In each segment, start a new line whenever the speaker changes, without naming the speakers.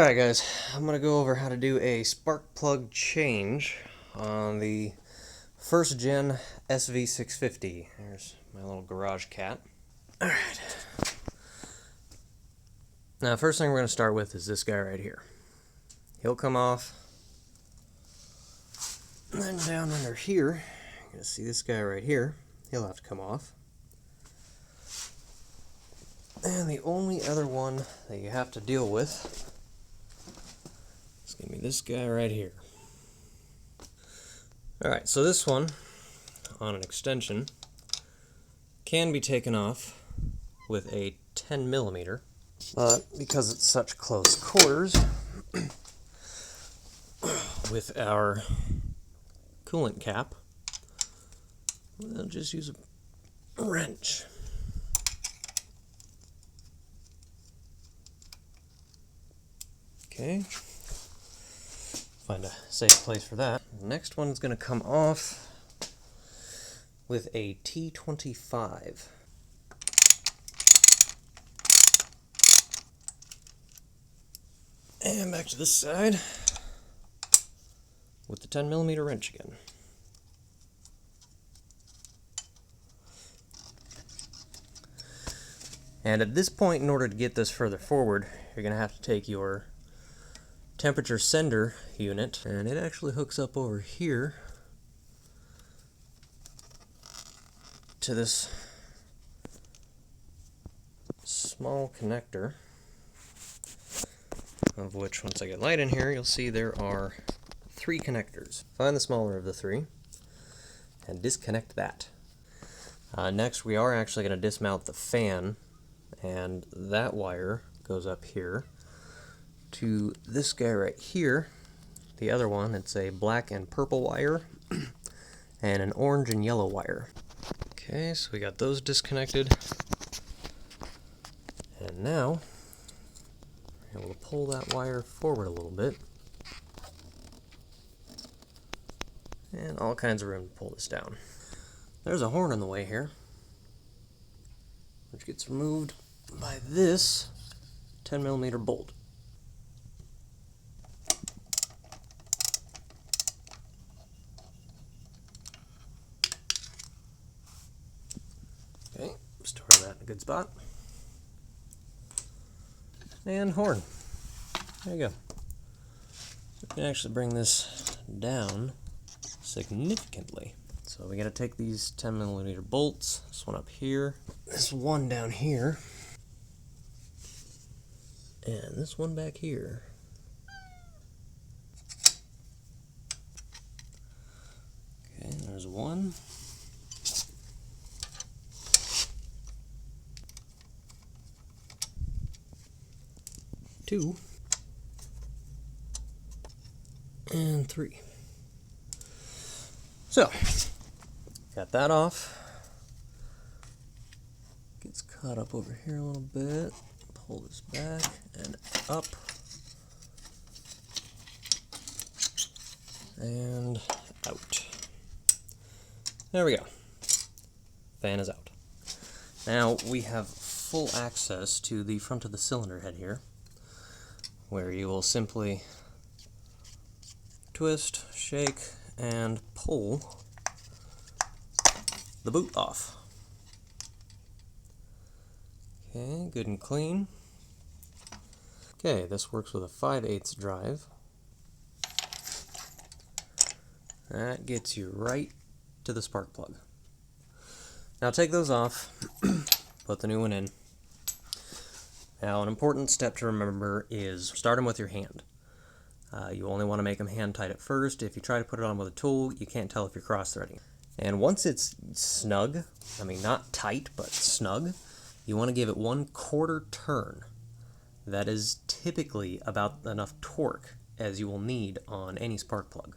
Alright guys, I'm going to go over how to do a spark plug change on the first Gen SV650. There's my little garage cat. Alright. Now first thing we're going to start with is this guy right here. He'll come off. And then down under here, you're going to see this guy right here. He'll have to come off. And the only other one that you have to deal with is going to be this guy right here. Alright, so this one, on an extension, can be taken off with a 10mm, but because it's such close quarters, with our coolant cap, we'll just use a wrench. Okay, find a safe place for that. The next one is going to come off with a T25. And back to this side with the 10mm wrench again. And at this point, in order to get this further forward, you're going to have to take your temperature sender unit, and it actually hooks up over here to this small connector, of which once I get light in here, you'll see there are 3 connectors. Find the smaller of the 3 and disconnect that. Next, we are actually going to dismount the fan, and that wire goes up here to this guy right here. The other one, it's a black and purple wire and an orange and yellow wire. Okay, so we got those disconnected, and now we're able to pull that wire forward a little bit, and all kinds of room to pull this down. There's a horn in the way here, which gets removed by this 10mm bolt. Okay, store that in a good spot. And horn. There you go. So we can actually bring this down significantly. So we got to take these 10mm bolts, this one up here, this one down here, and this one back here. Okay, there's one. Two. And 3. So, got that off. Gets caught up over here a little bit. Pull this back and up. And out. There we go. Fan is out. Now we have full access to the front of the cylinder head here, where you will simply twist, shake, and pull the boot off. Okay, good and clean. Okay, this works with a 5/8 drive. That gets you right to the spark plug. Now take those off, put the new one in. Now an important step to remember is start them with your hand. You only want to make them hand tight at first. If you try to put it on with a tool, you can't tell if you're cross-threading. And once it's snug, I mean not tight, but snug, you want to give it 1/4 turn. That is typically about enough torque as you will need on any spark plug.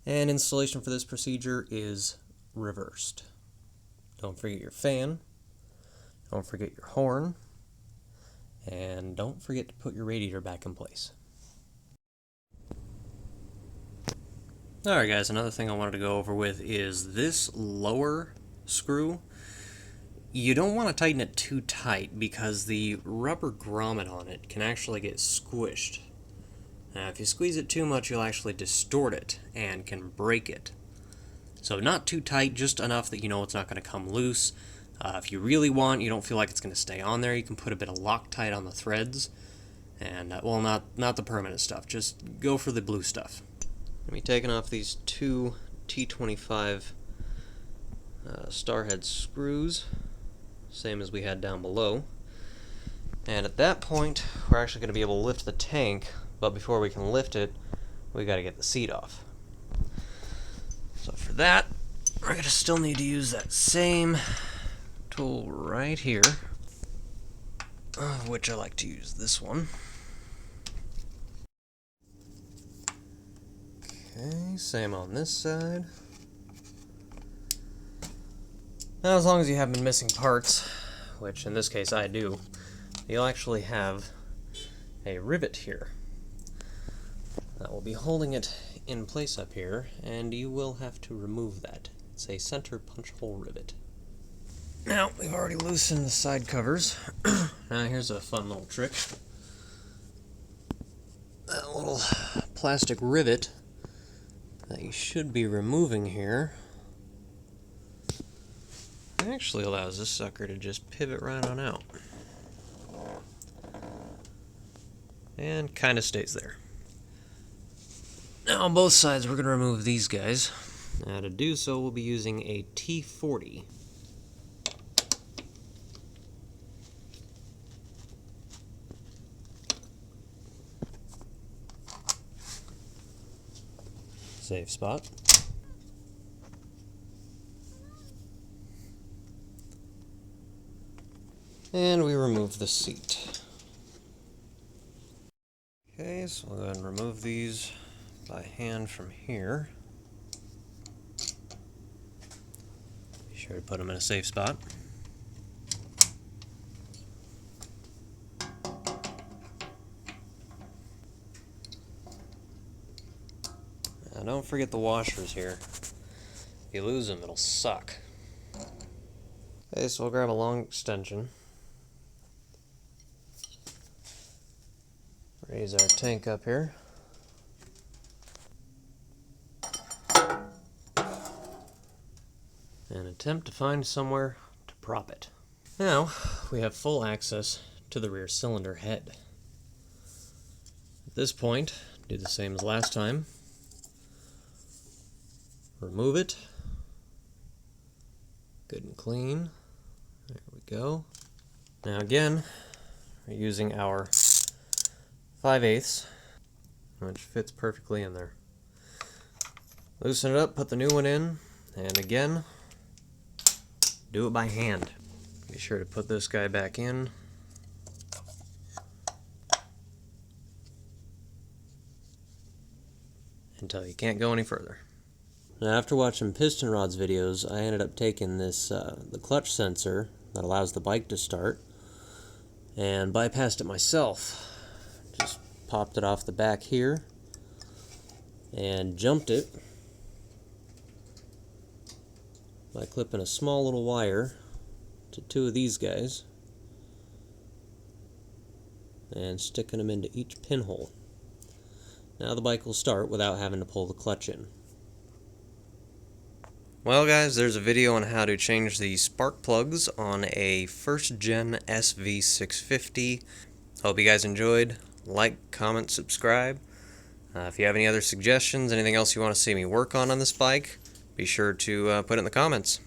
And installation for this procedure is reversed. Don't forget your fan, don't forget your horn, and don't forget to put your radiator back in place. Alright guys, another thing I wanted to go over with is this lower screw You don't want to tighten it too tight because the rubber grommet on it can actually get squished. Now, if you squeeze it too much, you'll actually distort it and can break it. So not too tight, just enough that you know it's not going to come loose. If you really want, you don't feel like it's going to stay on there, you can put a bit of Loctite on the threads. And, well, not the permanent stuff, just go for the blue stuff. Let me taking off these two T25 starhead screws, same as we had down below. And at that point, we're actually going to be able to lift the tank, but before we can lift it, we got to get the seat off. So for that, we're going to still need to use that same tool right here, which I like to use this one. Okay, same on this side. Now, as long as you haven't been missing parts, which in this case I do, you'll actually have a rivet here that will be holding it in place up here, and you will have to remove that. It's a center punch hole rivet. Now, we've already loosened the side covers. Now here's a fun little trick. That little plastic rivet that you should be removing here actually allows this sucker to just pivot right on out. And kind of stays there. Now on both sides we're going to remove these guys. Now to do so we'll be using a T40. Safe spot. And we remove the seat. Okay, so we'll go ahead and remove these by hand from here. Be sure to put them in a safe spot. Now don't forget the washers here. If you lose them, it'll suck. Okay, so we'll grab a long extension. Raise our tank up here. And attempt to find somewhere to prop it. Now, we have full access to the rear cylinder head. At this point, do the same as last time. Remove it. Good and clean. There we go. Now again, we're using our 5/8, which fits perfectly in there. Loosen it up, put the new one in, and again, do it by hand. Be sure to put this guy back in. Until you can't go any further. Now, after watching Piston Rod's videos, I ended up taking this, the clutch sensor that allows the bike to start, and bypassed it myself. Just popped it off the back here, and jumped it by clipping a small little wire to two of these guys, and sticking them into each pinhole. Now the bike will start without having to pull the clutch in. Well guys, there's a video on how to change the spark plugs on a first gen SV650. Hope you guys enjoyed. Like, comment, subscribe. If you have any other suggestions, anything else you want to see me work on this bike, be sure to put it in the comments.